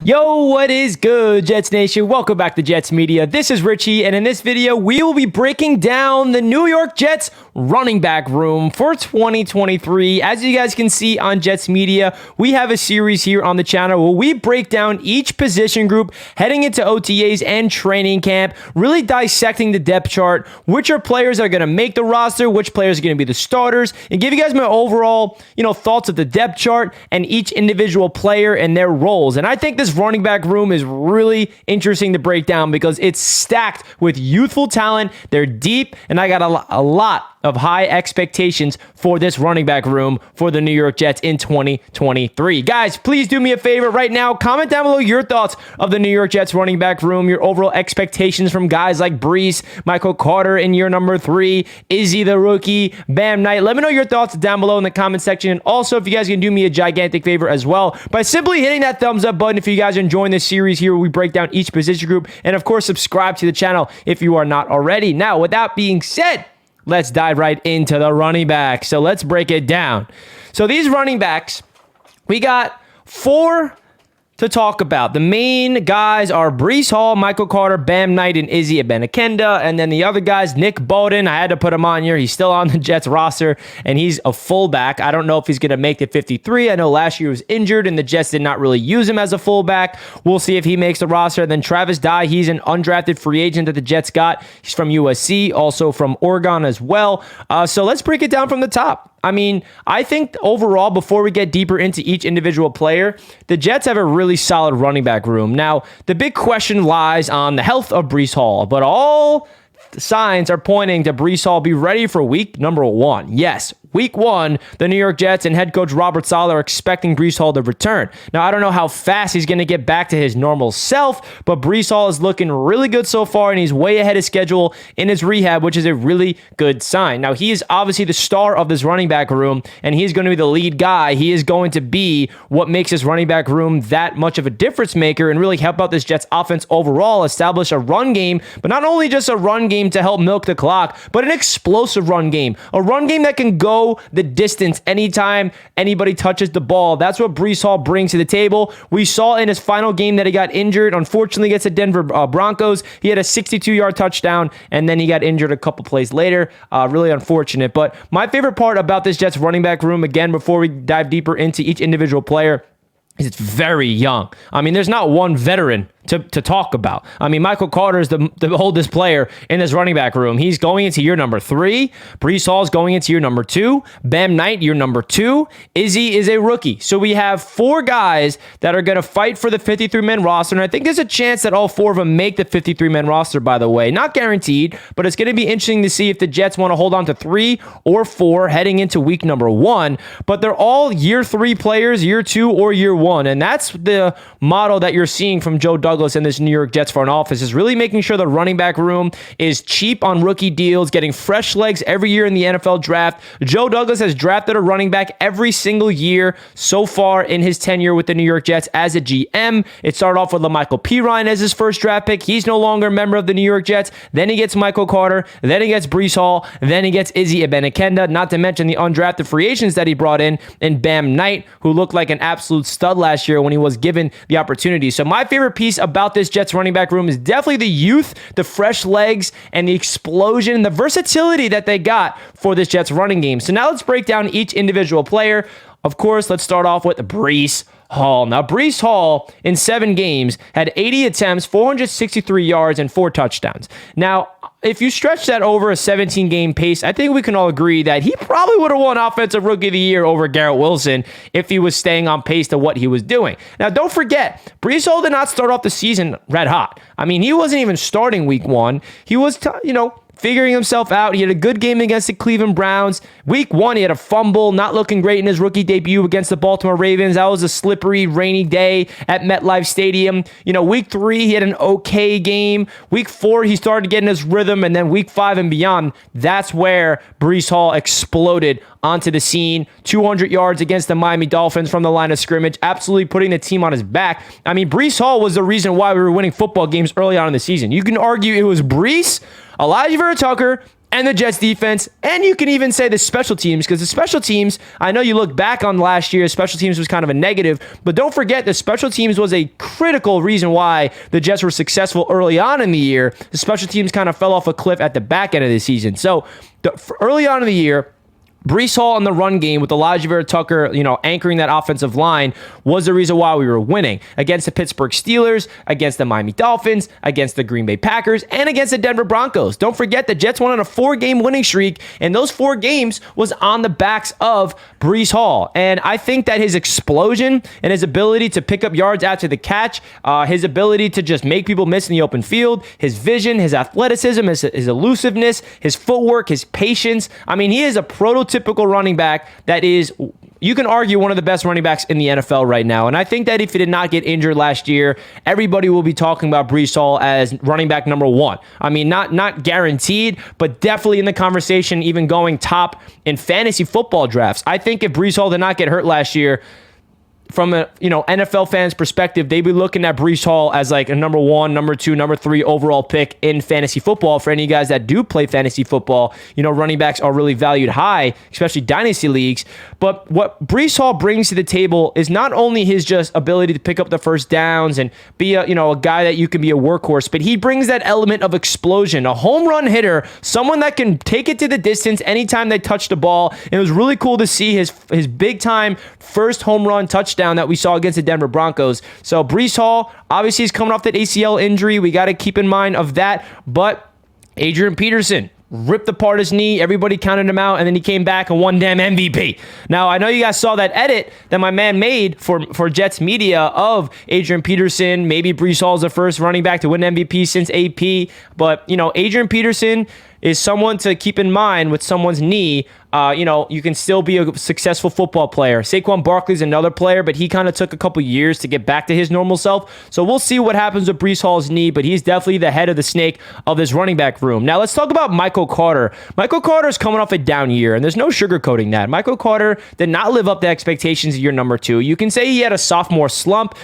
Yo, what is good, Jets Nation? Welcome back to Jets Media. This is Richie, and in this video, we will be breaking down the New York Jets running back room for 2023. As you guys can see on Jets Media, we have a series here on the channel where we break down each position group heading into OTAs and training camp, really dissecting the depth chart, which are players that are going to make the roster, which players are going to be the starters, and give you guys my overall, thoughts of the depth chart and each individual player and their roles. And I think this running back room is really interesting to break down because it's stacked with youthful talent. They're deep, and I got a lot of high expectations for this running back room for the New York Jets in 2023. Guys, please do me a favor right now. Comment down below your thoughts of the New York Jets running back room, your overall expectations from guys like Breece, Michael Carter in year number 3, Izzy the rookie, Bam Knight. Let me know your thoughts down below in the comment section. And also, if you guys can do me a gigantic favor as well by simply hitting that thumbs up button if you guys are enjoying this series here where we break down each position group. And of course, subscribe to the channel if you are not already. Now, with that being said, let's dive right into the running back. So let's break it down. So these running backs, we got 4 to talk about. The main guys are Breece Hall, Michael Carter, Bam Knight, and Izzy Abanikanda. And then the other guys, Nick Bawden. I had to put him on here. He's still on the Jets roster, and he's a fullback. I don't know if he's going to make the 53. I know last year he was injured, and the Jets did not really use him as a fullback. We'll see if he makes the roster. And then Travis Dye, he's an undrafted free agent that the Jets got. He's from USC, also from Oregon as well. So let's break it down from the top. I think overall, before we get deeper into each individual player, the Jets have a really solid running back room. Now, the big question lies on the health of Breece Hall, but all signs are pointing to Breece Hall be ready for week number 1. Yes, week 1, the New York Jets and head coach Robert Saleh are expecting Breece Hall to return. Now, I don't know how fast he's going to get back to his normal self, but Breece Hall is looking really good so far, and he's way ahead of schedule in his rehab, which is a really good sign. Now, he is obviously the star of this running back room, and he's going to be the lead guy. He is going to be what makes this running back room that much of a difference maker and really help out this Jets offense overall, establish a run game, but not only just a run game to help milk the clock, but an explosive run game, a run game that can go the distance anytime anybody touches the ball. That's what Breece Hall brings to the table. We saw in his final game that he got injured, unfortunately against the Denver Broncos. He had a 62-yard touchdown, and then he got injured a couple plays later. Really unfortunate. But my favorite part about this Jets running back room, again, before we dive deeper into each individual player, is it's very young. There's not one veteran to talk about. Michael Carter is the oldest player in this running back room. He's going into year number 3. Breece Hall is going into year number 2. Bam Knight, year number 2. Izzy is a rookie. So we have 4 guys that are going to fight for the 53-man roster, and I think there's a chance that all 4 of them make the 53-man roster, by the way. Not guaranteed, but it's going to be interesting to see if the Jets want to hold on to 3 or 4 heading into week number 1. But they're all year 3 players, year 2 or year 1, and that's the model that you're seeing from Joe Douglas and this New York Jets front office, is really making sure the running back room is cheap on rookie deals, getting fresh legs every year in the NFL draft. Joe Douglas has drafted a running back every single year so far in his tenure with the New York Jets as a GM. It started off with LaMichael Pirine as his first draft pick. He's no longer a member of the New York Jets. Then he gets Michael Carter. Then he gets Breece Hall. Then he gets Izzy Abanikanda, not to mention the undrafted free agents that he brought in, and Bam Knight, who looked like an absolute stud last year when he was given the opportunity. So my favorite piece about this Jets running back room is definitely the youth, the fresh legs, and the explosion, the versatility that they got for this Jets running game. So now let's break down each individual player. Of course, let's start off with Breece Hall. Now, Breece Hall in 7 games had 80 attempts, 463 yards, and 4 touchdowns. Now, if you stretch that over a 17-game pace, I think we can all agree that he probably would have won Offensive Rookie of the Year over Garrett Wilson if he was staying on pace to what he was doing. Now, don't forget, Breece Hall did not start off the season red hot. He wasn't even starting week 1. He was, figuring himself out. He had a good game against the Cleveland Browns. Week 1, he had a fumble, not looking great in his rookie debut against the Baltimore Ravens. That was a slippery, rainy day at MetLife Stadium. Week 3, he had an okay game. Week 4, he started getting his rhythm, and then week 5 and beyond, that's where Breece Hall exploded onto the scene. 200 yards against the Miami Dolphins from the line of scrimmage, absolutely putting the team on his back. Breece Hall was the reason why we were winning football games early on in the season. You can argue it was Breece, Elijah Vera Tucker, and the Jets defense, and you can even say the special teams, because the special teams, I know you look back on last year, special teams was kind of a negative, but don't forget the special teams was a critical reason why the Jets were successful early on in the year. The special teams kind of fell off a cliff at the back end of the season. So early on in the year, Breece Hall in the run game with Elijah Vera Tucker, anchoring that offensive line was the reason why we were winning against the Pittsburgh Steelers, against the Miami Dolphins, against the Green Bay Packers, and against the Denver Broncos. Don't forget the Jets went on a 4-game winning streak, and those 4 games was on the backs of Breece Hall. And I think that his explosion and his ability to pick up yards after the catch, his ability to just make people miss in the open field, his vision, his athleticism, his elusiveness, his footwork, his patience. I mean, he is a prototypical running back that is, you can argue, one of the best running backs in the NFL right now. And I think that if he did not get injured last year, everybody will be talking about Breece Hall as running back number 1. I mean, not guaranteed, but definitely in the conversation, even going top in fantasy football drafts. I think if Breece Hall did not get hurt last year, from a NFL fans' perspective, they'd be looking at Breece Hall as like a number 1, number 2, number 3 overall pick in fantasy football. For any guys that do play fantasy football, running backs are really valued high, especially dynasty leagues. But what Breece Hall brings to the table is not only his just ability to pick up the first downs and be a guy that you can be a workhorse, but he brings that element of explosion, a home run hitter, someone that can take it to the distance anytime they touch the ball. And it was really cool to see his big time first home run touchdown that we saw against the Denver Broncos. So Breece Hall, obviously, he's coming off that ACL injury. We got to keep in mind of that. But Adrian Peterson ripped apart his knee. Everybody counted him out, and then he came back and won damn MVP. Now, I know you guys saw that edit that my man made for Jets Media of Adrian Peterson. Maybe Breece Hall is the first running back to win MVP since AP. But, Adrian Peterson is someone to keep in mind with someone's knee. You can still be a successful football player. Saquon Barkley's another player, but he kind of took a couple years to get back to his normal self. So we'll see what happens with Breece Hall's knee, but he's definitely the head of the snake of this running back room. Now let's talk about Michael Carter. Michael Carter is coming off a down year, and there's no sugarcoating that. Michael Carter did not live up to expectations of year number 2. You can say he had a sophomore slump.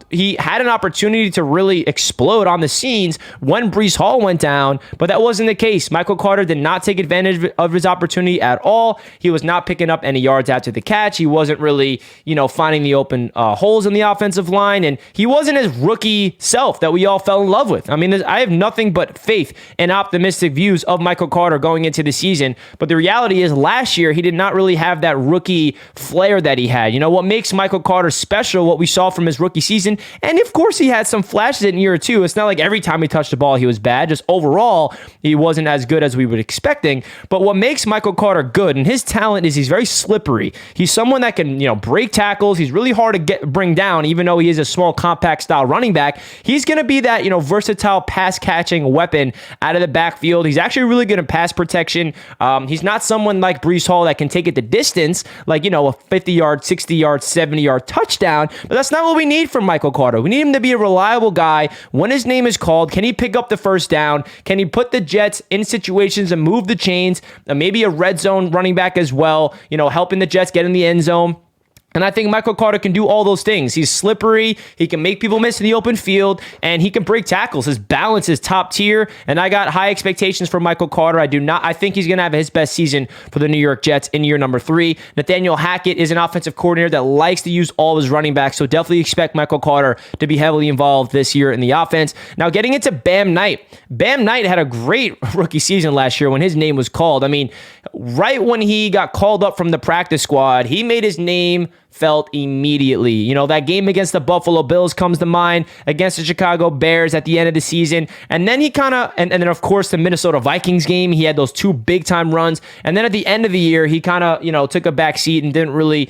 He had an opportunity to really explode on the scenes when Breece Hall went down, but that wasn't the case. Michael Carter did not take advantage of his opportunity at all. He was not picking up any yards after the catch. He wasn't really, finding the open holes in the offensive line, and he wasn't his rookie self that we all fell in love with. I mean, I have nothing but faith and optimistic views of Michael Carter going into the season, but the reality is last year he did not really have that rookie flair that he had. What makes Michael Carter special, what we saw from his rookie season, and of course he had some flashes in year 2. It's not like every time he touched the ball he was bad. Just overall, he wasn't as good as we were expecting. But what makes Michael Carter good, and his talent is he's very slippery. He's someone that can, break tackles. He's really hard to bring down, even though he is a small, compact style running back. He's going to be that, versatile pass catching weapon out of the backfield. He's actually really good at pass protection. He's not someone like Breece Hall that can take it the distance, like, a 50-yard, 60-yard, 70-yard touchdown. But that's not what we need from Michael Carter. We need him to be a reliable guy. When his name is called, can he pick up the first down? Can he put the Jets in situations and move the chains? Maybe a red zone running back as well, helping the Jets get in the end zone. And I think Michael Carter can do all those things. He's slippery. He can make people miss in the open field, and he can break tackles. His balance is top tier, and I got high expectations for Michael Carter. I think he's going to have his best season for the New York Jets in year number 3. Nathaniel Hackett is an offensive coordinator that likes to use all of his running backs, so definitely expect Michael Carter to be heavily involved this year in the offense. Now, getting into Bam Knight. Bam Knight had a great rookie season last year when his name was called. I mean, right when he got called up from the practice squad, he made his name felt immediately. That game against the Buffalo Bills comes to mind, against the Chicago Bears at the end of the season. And then he and then of course the Minnesota Vikings game, he had those 2 big time runs. And then at the end of the year, he took a back seat and didn't really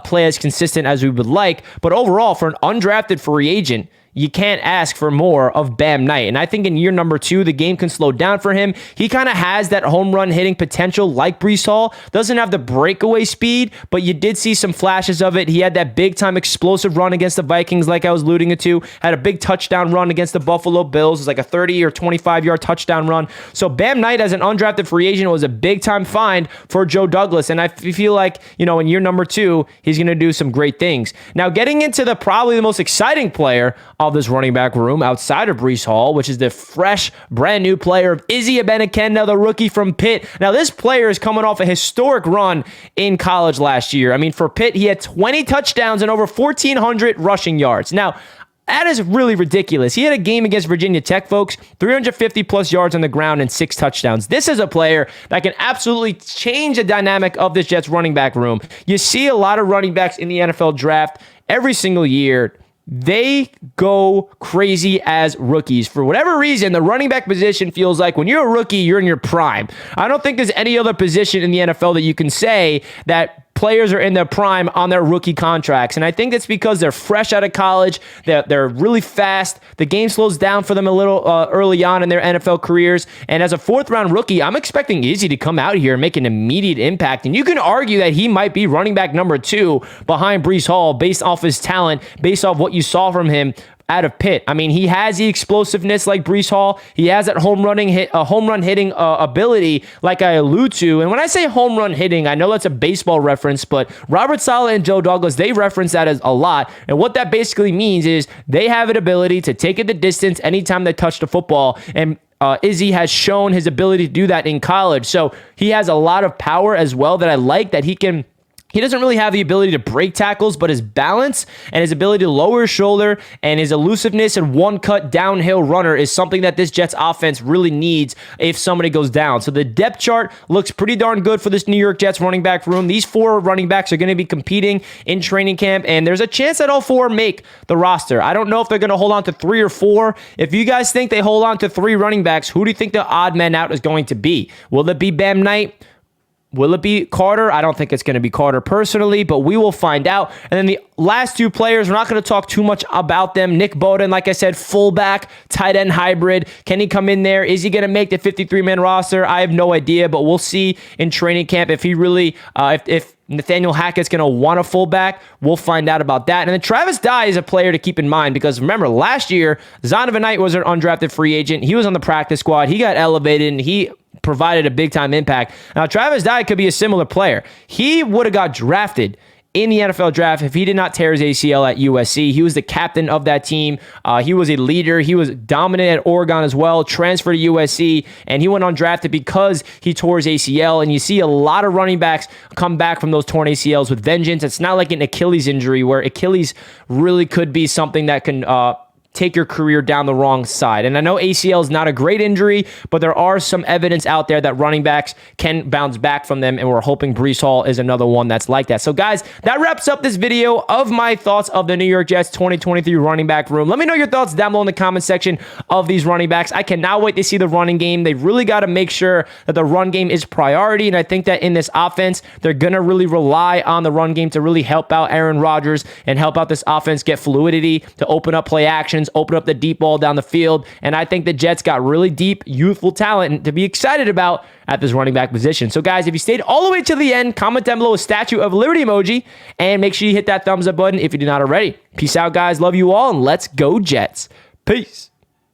play as consistent as we would like. But overall, for an undrafted free agent, you can't ask for more of Bam Knight. And I think in year number 2, the game can slow down for him. He kind of has that home run hitting potential like Breece Hall. Doesn't have the breakaway speed, but you did see some flashes of it. He had that big time explosive run against the Vikings, like I was alluding to. Had a big touchdown run against the Buffalo Bills. It was like a 30 or 25-yard touchdown run. So Bam Knight as an undrafted free agent was a big time find for Joe Douglas. And I feel like, in year number 2, he's going to do some great things. Now, getting into probably the most exciting player of this running back room outside of Breece Hall, which is the fresh, brand new player of Izzy Abanikanda, the rookie from Pitt. Now, this player is coming off a historic run in college last year. I mean, for Pitt, he had 20 touchdowns and over 1,400 rushing yards. Now, that is really ridiculous. He had a game against Virginia Tech, folks, 350 plus yards on the ground and 6 touchdowns. This is a player that can absolutely change the dynamic of this Jets running back room. You see a lot of running backs in the NFL draft every single year. They go crazy as rookies. For whatever reason, the running back position feels like when you're a rookie, you're in your prime. I don't think there's any other position in the NFL that you can say that players are in their prime on their rookie contracts. And I think that's because they're fresh out of college. They're really fast. The game slows down for them a little early on in their NFL careers. And as a 4th-round rookie, I'm expecting Izzy to come out here and make an immediate impact. And you can argue that he might be running back number 2 behind Breece Hall based off his talent, based off what you saw from him out of Pitt. I mean, he has the explosiveness like Breece Hall. He has that home run hitting ability like I allude to. And when I say home run hitting, I know that's a baseball reference, but Robert Saleh and Joe Douglas, they reference that as a lot. And what that basically means is they have an ability to take it the distance anytime they touch the football. And Izzy has shown his ability to do that in college. So he has a lot of power as well that I like, that he doesn't really have the ability to break tackles, but his balance and his ability to lower his shoulder and his elusiveness and one-cut downhill runner is something that this Jets offense really needs if somebody goes down. So the depth chart looks pretty darn good for this New York Jets running back room. These 4 running backs are going to be competing in training camp, and there's a chance that all 4 make the roster. I don't know if they're going to hold on to 3 or 4. If you guys think they hold on to 3 running backs, who do you think the odd man out is going to be? Will it be Bam Knight? Will it be Carter? I don't think it's going to be Carter personally, but we will find out. And then the last 2 players, we're not going to talk too much about them. Nick Bawden, like I said, fullback, tight end hybrid. Can he come in there? Is he going to make the 53-man roster? I have no idea, but we'll see in training camp if he really, if Nathaniel Hackett's going to want a fullback. We'll find out about that. And then Travis Dye is a player to keep in mind because remember, last year, Zonovan was an undrafted free agent. He was on the practice squad. He got elevated and he provided a big-time impact. Now, Travis Dye could be a similar player. He would have got drafted in the NFL draft if he did not tear his ACL at USC. He was the captain of that team. He was a leader. He was dominant at Oregon as well, transferred to USC, and he went undrafted because he tore his ACL. And you see a lot of running backs come back from those torn ACLs with vengeance. It's not like an Achilles injury where Achilles really could be something that can take your career down the wrong side. And I know ACL is not a great injury, but there are some evidence out there that running backs can bounce back from them, and we're hoping Breece Hall is another one that's like that. So guys, that wraps up this video of my thoughts of the New York Jets 2023 running back room. Let me know your thoughts down below in the comment section of these running backs. I cannot wait to see the running game. They really got to make sure that the run game is priority, and I think that in this offense, they're going to really rely on the run game to really help out Aaron Rodgers and help out this offense get fluidity to open up play actions, open up the deep ball down the field. And I think the Jets got really deep, youthful talent to be excited about at this running back position. So guys, if you stayed all the way to the end, comment down below a Statue of Liberty emoji and make sure you hit that thumbs up button if you did not already. Peace out, guys. Love you all, and let's go Jets. Peace.